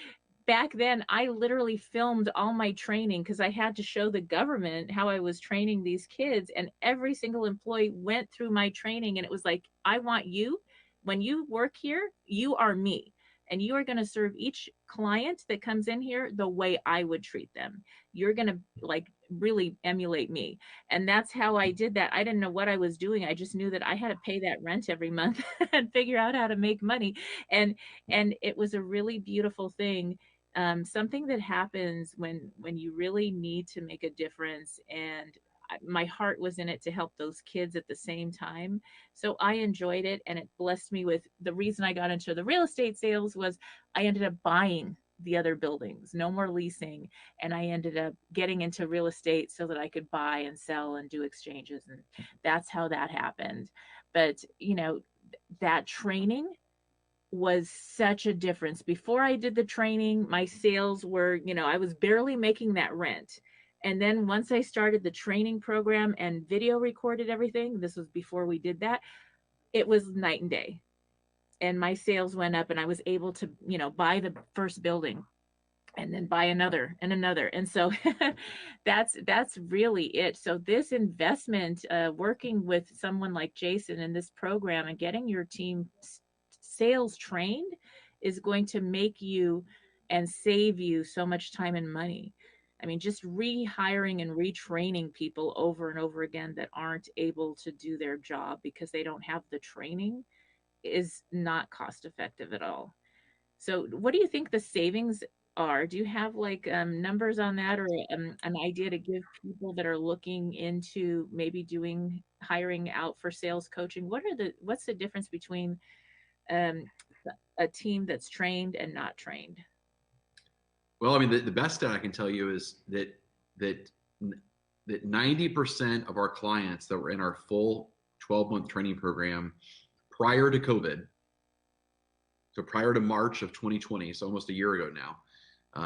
back then I literally filmed all my training because I had to show the government how I was training these kids, and every single employee went through my training, and it was like, I want you, when you work here, you are me. and you are going to serve each client that comes in here the way I would treat them. You're going to like really emulate me. And that's how I did that. I didn't know what I was doing. I just knew that I had to pay that rent every month and figure out how to make money. And it was a really beautiful thing. Something that happens when you really need to make a difference, and my heart was in it to help those kids at the same time. So I enjoyed it, and it blessed me with the reason I got into the real estate sales was I ended up buying the other buildings, no more leasing. And I ended up getting into real estate so that I could buy and sell and do exchanges. And that's how that happened. But, that training was such a difference. Before I did the training, my sales were, I was barely making that rent. And then once I started the training program and video recorded everything, this was before we did that, it was night and day. And my sales went up and I was able to, buy the first building and then buy another and another. And so that's really it. So this investment, working with someone like Jason in this program and getting your team sales trained is going to make you and save you so much time and money. I mean, just rehiring and retraining people over and over again that aren't able to do their job because they don't have the training is not cost effective at all. So, what do you think the savings are? Do you have like numbers on that, or an idea to give people that are looking into maybe doing hiring out for sales coaching? What's the difference between um, a team that's trained and not trained? Well, I mean, the best stat I can tell you is that 90% of our clients that were in our full 12-month training program prior to COVID, so prior to March of 2020, so almost a year ago now,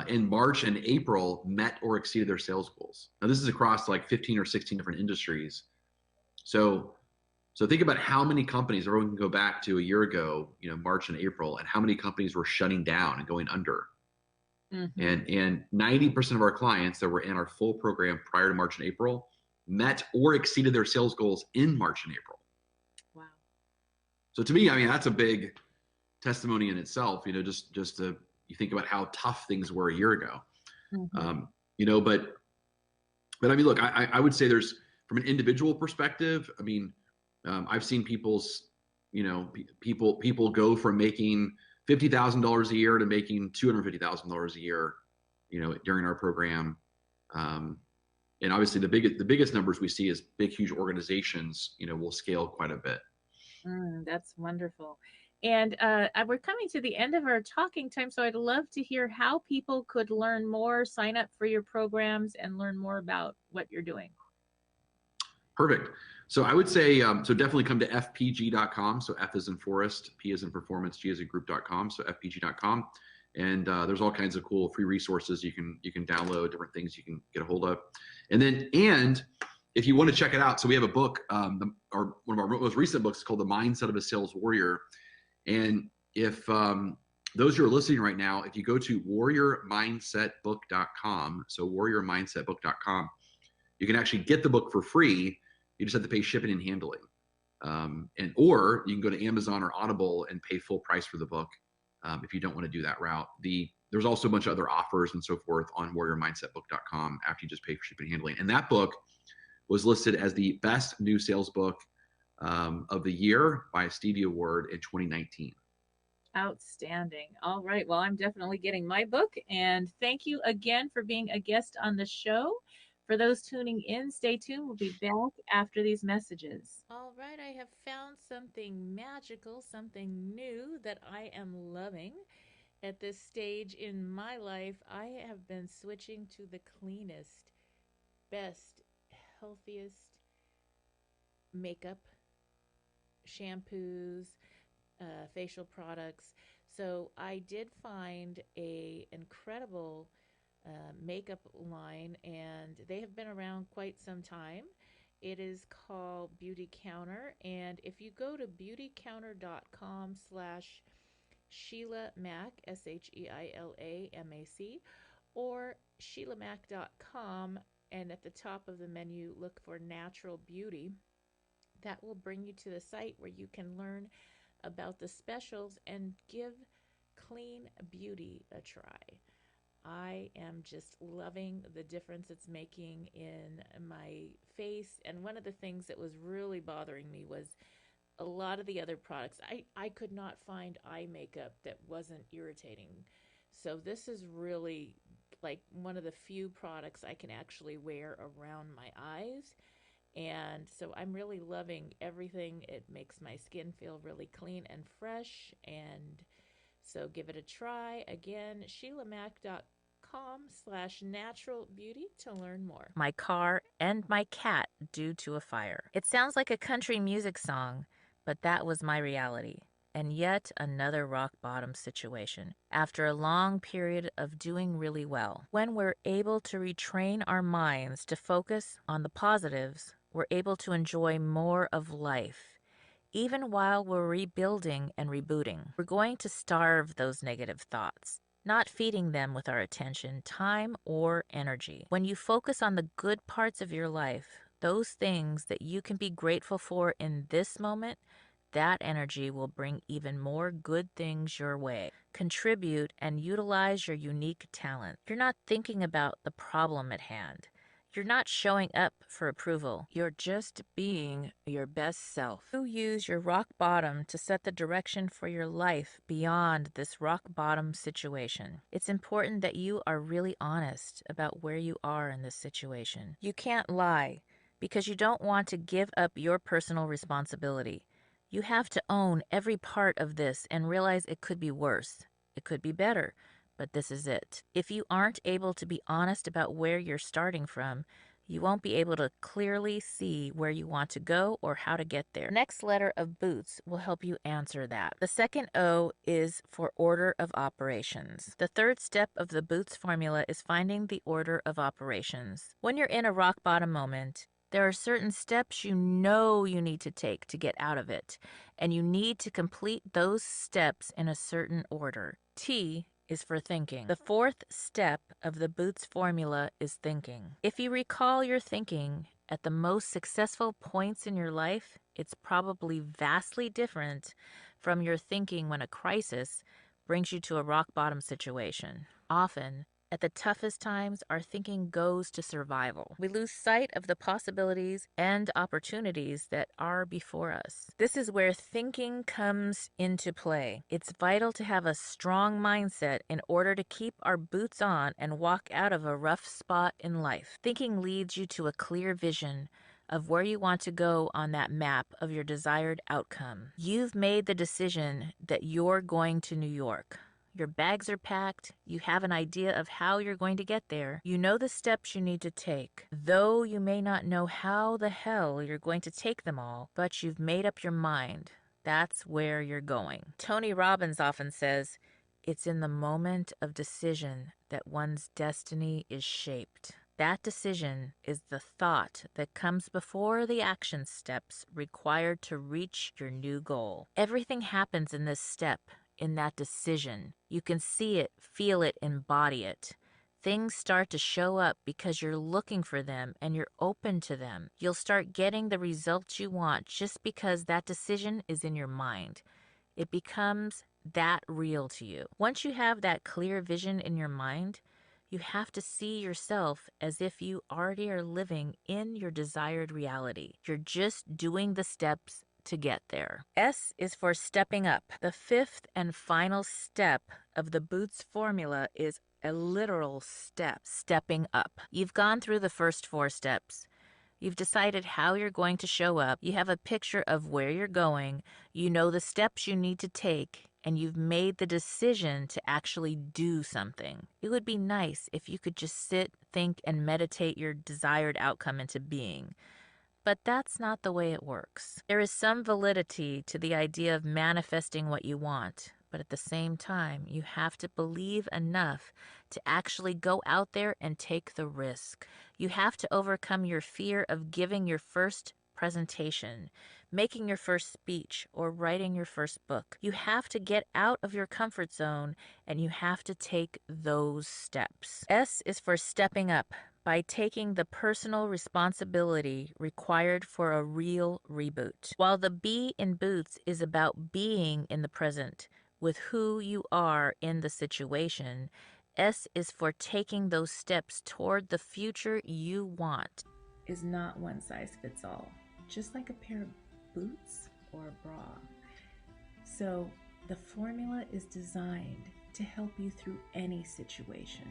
in March and April met or exceeded their sales goals. Now, this is across like 15 or 16 different industries. So think about how many companies, everyone can go back to a year ago, March and April, and how many companies were shutting down and going under. Mm-hmm. And 90% of our clients that were in our full program prior to March and April met or exceeded their sales goals in March and April. Wow. So to me, I mean, that's a big testimony in itself, just to, you think about how tough things were a year ago. Mm-hmm. But I mean, look, I would say there's, from an individual perspective, I mean, I've seen people's, people go from making $50,000 a year to making $250,000 a year, during our program. And obviously the biggest numbers we see is big, huge organizations, will scale quite a bit. That's wonderful. And we're coming to the end of our talking time, so I'd love to hear how people could learn more, sign up for your programs, and learn more about what you're doing. Perfect. So I would say, so definitely come to fpg.com. So F is in Forrest, P is in performance, G is in group.com. So fpg.com. And there's all kinds of cool free resources you can download, different things you can get a hold of. And if you want to check it out, so we have a book, one of our most recent books is called The Mindset of a Sales Warrior. And if those who are listening right now, if you go to warriormindsetbook.com, so warriormindsetbook.com, you can actually get the book for free. You just have to pay shipping and handling. Or you can go to Amazon or Audible and pay full price for the book if you don't want to do that route. There's also a bunch of other offers and so forth on warriormindsetbook.com after you just pay for shipping and handling. And that book was listed as the best new sales book of the year by a Stevie Award in 2019. Outstanding. All right. Well, I'm definitely getting my book. And thank you again for being a guest on the show. For those tuning in, stay tuned. We'll be back after these messages. All right. I have found something magical, something new that I am loving. At this stage in my life, I have been switching to the cleanest, best, healthiest makeup, shampoos, facial products. So I did find a incredible makeup line, and they have been around quite some time. It is called Beauty Counter, and if you go to beautycounter.com/Sheila Mac, SHEILAMAC, or SheilaMac.com, and at the top of the menu, look for Natural Beauty. That will bring you to the site where you can learn about the specials and give Clean Beauty a try. I am just loving the difference it's making in my face. And one of the things that was really bothering me was a lot of the other products. I could not find eye makeup that wasn't irritating. So this is really like one of the few products I can actually wear around my eyes. And so I'm really loving everything. It makes my skin feel really clean and fresh. And so give it a try. Again, SheilaMac.com/natural beauty to learn more. My car and my cat due to a fire. It sounds like a country music song, but that was my reality. And yet another rock bottom situation. After a long period of doing really well, when we're able to retrain our minds to focus on the positives, we're able to enjoy more of life. Even while we're rebuilding and rebooting, we're going to starve those negative thoughts, not feeding them with our attention, time, or energy. When you focus on the good parts of your life, those things that you can be grateful for in this moment, that energy will bring even more good things your way. Contribute and utilize your unique talent. You're not thinking about the problem at hand. You're not showing up for approval. You're just being your best self. You use your rock bottom to set the direction for your life beyond this rock bottom situation. It's important that you are really honest about where you are in this situation. You can't lie because you don't want to give up your personal responsibility. You have to own every part of this and realize it could be worse. It could be better, but this is it. If you aren't able to be honest about where you're starting from, you won't be able to clearly see where you want to go or how to get there. The next letter of Boots will help you answer that. The second O is for order of operations. The third step of the Boots formula is finding the order of operations. When you're in a rock bottom moment, there are certain steps you know you need to take to get out of it, and you need to complete those steps in a certain order. T is for thinking. The fourth step of the Boots formula is thinking. If you recall your thinking at the most successful points in your life, it's probably vastly different from your thinking when a crisis brings you to a rock bottom situation. Often, at the toughest times, our thinking goes to survival. We lose sight of the possibilities and opportunities that are before us. This is where thinking comes into play. It's vital to have a strong mindset in order to keep our boots on and walk out of a rough spot in life. Thinking leads you to a clear vision of where you want to go on that map of your desired outcome. You've made the decision that you're going to New York. Your bags are packed, you have an idea of how you're going to get there, you know the steps you need to take. Though you may not know how the hell you're going to take them all, but you've made up your mind. That's where you're going. Tony Robbins often says, it's in the moment of decision that one's destiny is shaped. That decision is the thought that comes before the action steps required to reach your new goal. Everything happens in this step, in that decision. You can see it, feel it, embody it. Things start to show up because you're looking for them and you're open to them. You'll start getting the results you want just because that decision is in your mind. It becomes that real to you. Once you have that clear vision in your mind, you have to see yourself as if you already are living in your desired reality. You're just doing the steps to get there. S is for stepping up. The fifth and final step of the Boots formula is a literal step, stepping up. You've gone through the first 4 steps. You've decided how you're going to show up. You have a picture of where you're going. You know the steps you need to take, and you've made the decision to actually do something. It would be nice if you could just sit, think, and meditate your desired outcome into being. But that's not the way it works. There is some validity to the idea of manifesting what you want, but at the same time, you have to believe enough to actually go out there and take the risk. You have to overcome your fear of giving your first presentation, making your first speech, or writing your first book. You have to get out of your comfort zone, and you have to take those steps. S is for stepping up, by taking the personal responsibility required for a real reboot. While the B in Boots is about being in the present, with who you are in the situation. S is for taking those steps toward the future you want. Is not one size fits all, just like a pair of boots or a bra. So the formula is designed to help you through any situation.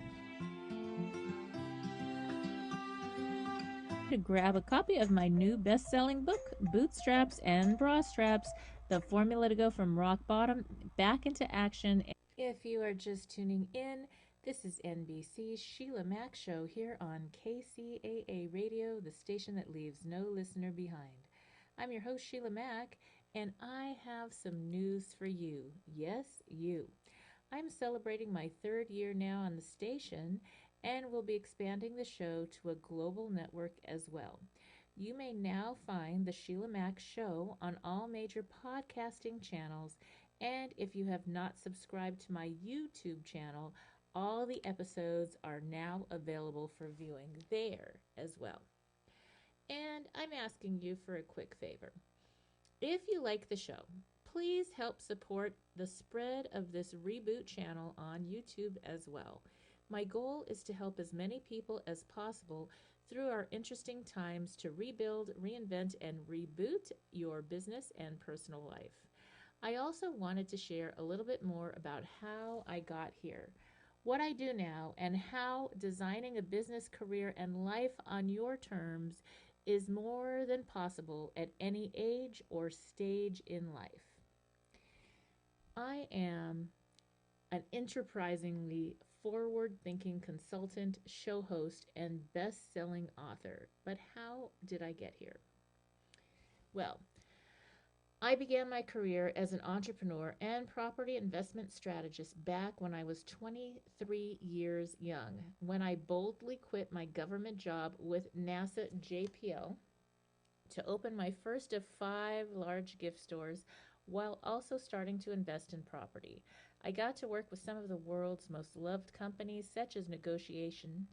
To grab a copy of my new best-selling book, Bootstraps and Bra Straps, the formula to go from rock bottom back into action. If you are just tuning in, this is NBC's Sheila Mack Show here on KCAA Radio, the station that leaves no listener behind. I'm your host, Sheila Mack, and I have some news for you. Yes, you. I'm celebrating my 3rd year now on the station and will be expanding the show to a global network as well. You may now find the Sheila Mack Show on all major podcasting channels, and if you have not subscribed to my YouTube channel, all the episodes are now available for viewing there as well. And I'm asking you for a quick favor. If you like the show, please help support the spread of this reboot channel on YouTube as well. My goal is to help as many people as possible through our interesting times to rebuild, reinvent, and reboot your business and personal life. I also wanted to share a little bit more about how I got here, what I do now, and how designing a business career and life on your terms is more than possible at any age or stage in life. I am an enterprisingly forward-thinking consultant, show host, and best-selling author. But how did I get here? Well, I began my career as an entrepreneur and property investment strategist back when I was 23 years young, when I boldly quit my government job with NASA JPL to open my first of 5 large gift stores while also starting to invest in property. I got to work with some of the world's most loved companies, such as negotiations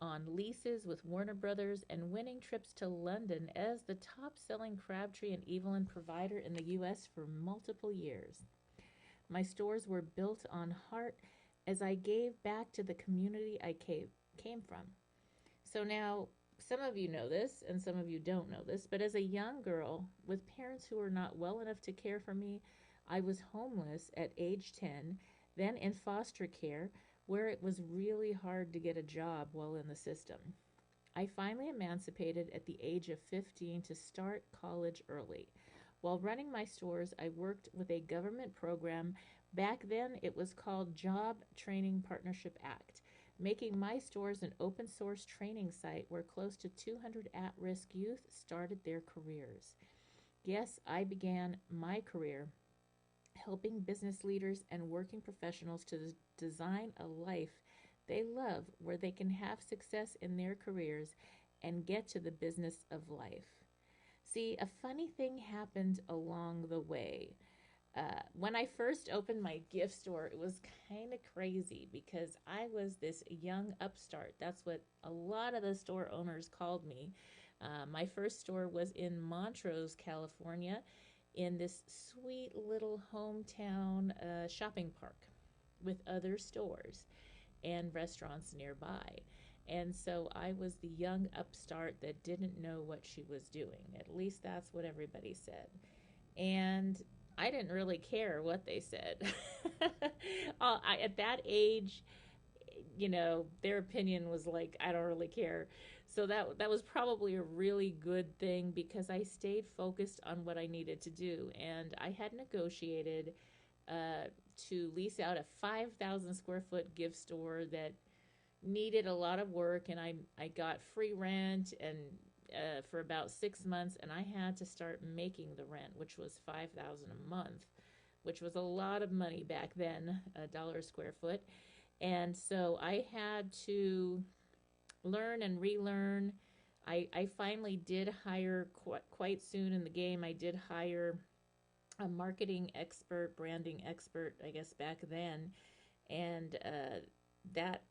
on leases with Warner Brothers and winning trips to London as the top-selling Crabtree and Evelyn provider in the U.S. for multiple years. My stores were built on heart as I gave back to the community I came from. So now, some of you know this and some of you don't know this, but as a young girl with parents who were not well enough to care for me, I was homeless at age 10, then in foster care, where it was really hard to get a job while in the system. I finally emancipated at the age of 15 to start college early. While running my stores, I worked with a government program. Back then, it was called Job Training Partnership Act, making my stores an open source training site where close to 200 at-risk youth started their careers. Yes, I began my career helping business leaders and working professionals to design a life they love where they can have success in their careers and get to the business of life. See, a funny thing happened along the way. When I first opened my gift store, it was kind of crazy because I was this young upstart. That's what a lot of the store owners called me. My first store was in Montrose, California, in this sweet little hometown shopping park with other stores and restaurants nearby. And so I was the young upstart that didn't know what she was doing. At least that's what everybody said. And I didn't really care what they said. At that age, their opinion was like, I don't really care. So that was probably a really good thing because I stayed focused on what I needed to do. And I had negotiated to lease out a 5,000 square foot gift store that needed a lot of work, and I got free rent and for about 6 months, and I had to start making the rent, which was $5,000 a month, which was a lot of money back then, $1 a square foot. And so I had to learn and relearn. I finally did hire quite soon in the game. I did hire a marketing expert, branding expert, I guess back then, and that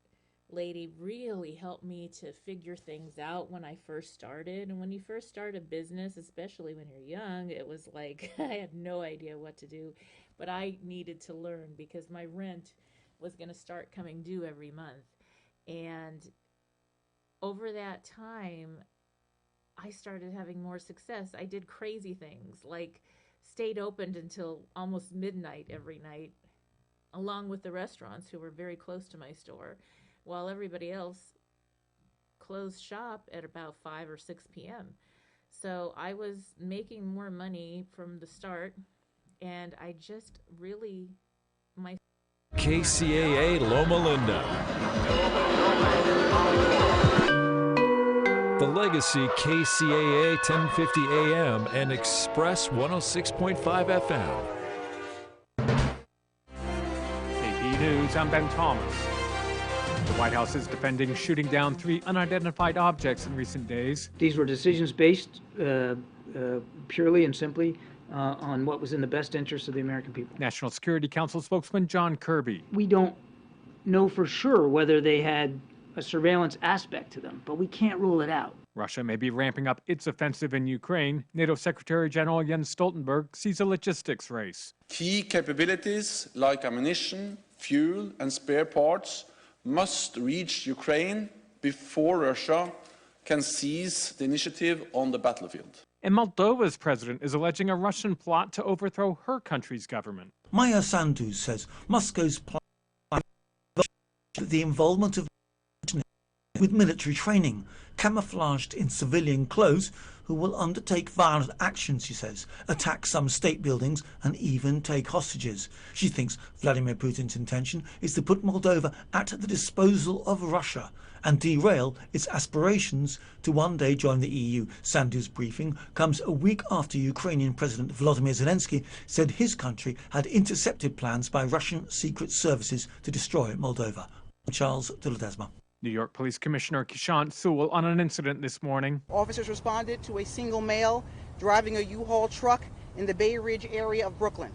lady really helped me to figure things out when I first started. And when you first start a business, especially when you're young, it was like I had no idea what to do, but I needed to learn because my rent was going to start coming due every month. And over that time, I started having more success. I did crazy things, like stayed open until almost midnight every night, along with the restaurants who were very close to my store, while everybody else closed shop at about 5 or 6 p.m. So I was making more money from the start, and I just really, my KCAA Loma Linda. The Legacy KCAA 1050 AM and Express 106.5 FM. AP News, I'm Ben Thomas. The White House is defending shooting down 3 unidentified objects in recent days. These were decisions based purely and simply on what was in the best interest of the American people. National Security Council spokesman John Kirby. We don't know for sure whether they had a surveillance aspect to them, but we can't rule it out. Russia may be ramping up its offensive in Ukraine. NATO Secretary General Jens Stoltenberg sees a logistics race. Key capabilities like ammunition, fuel, and spare parts must reach Ukraine before Russia can seize the initiative on the battlefield. And Moldova's president is alleging a Russian plot to overthrow her country's government. Maya Sandu says Moscow's plan the involvement of with military training, camouflaged in civilian clothes, who will undertake violent actions, she says, attack some state buildings and even take hostages. She thinks Vladimir Putin's intention is to put Moldova at the disposal of Russia and derail its aspirations to one day join the EU. Sandu's briefing comes a week after Ukrainian President Volodymyr Zelensky said his country had intercepted plans by Russian secret services to destroy Moldova. Charles de Ledesma. New York Police Commissioner Kishant Sewell on an incident this morning. Officers responded to a single male driving a U-Haul truck in the Bay Ridge area of Brooklyn.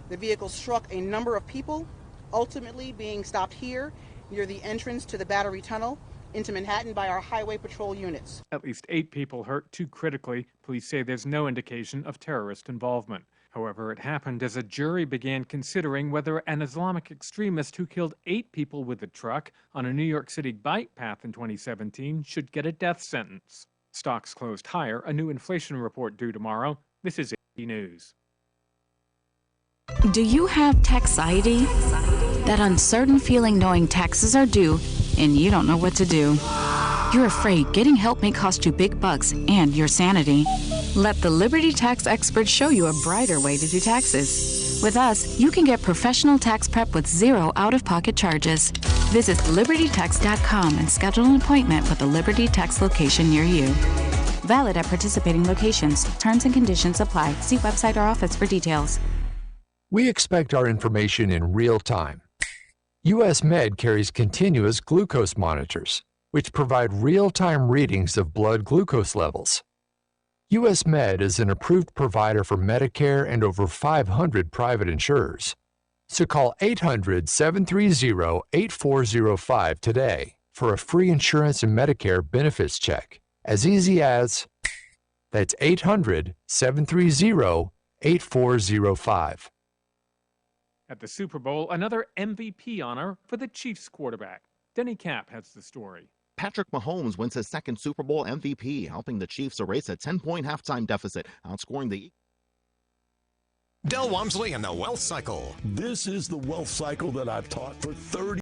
The vehicle struck a number of people, ultimately being stopped here near the entrance to the Battery Tunnel into Manhattan by our highway patrol units. At least 8 people hurt, 2 critically. Police say there's no indication of terrorist involvement. However, it happened as a jury began considering whether an Islamic extremist who killed 8 people with a truck on a New York City bike path in 2017 should get a death sentence. Stocks closed higher, a new inflation report due tomorrow. This is AP News. Do you have taxiety? That uncertain feeling knowing taxes are due and you don't know what to do. You're afraid getting help may cost you big bucks and your sanity. Let the Liberty Tax experts show you a brighter way to do taxes. With us, you can get professional tax prep with 0 out-of-pocket charges. Visit libertytax.com and schedule an appointment with a Liberty Tax location near you. Valid at participating locations. Terms and conditions apply. See website or office for details. We expect our information in real time. US Med carries continuous glucose monitors, which provide real-time readings of blood glucose levels. US Med is an approved provider for Medicare and over 500 private insurers. So call 800-730-8405 today for a free insurance and Medicare benefits check. As easy as, that's 800-730-8405. At the Super Bowl, another MVP honor for the Chiefs quarterback. Denny Cap has the story. Patrick Mahomes wins his second Super Bowl MVP, helping the Chiefs erase a 10-point halftime deficit, outscoring the Del Walmsley and the Wealth Cycle. This is the Wealth Cycle that I've taught for 30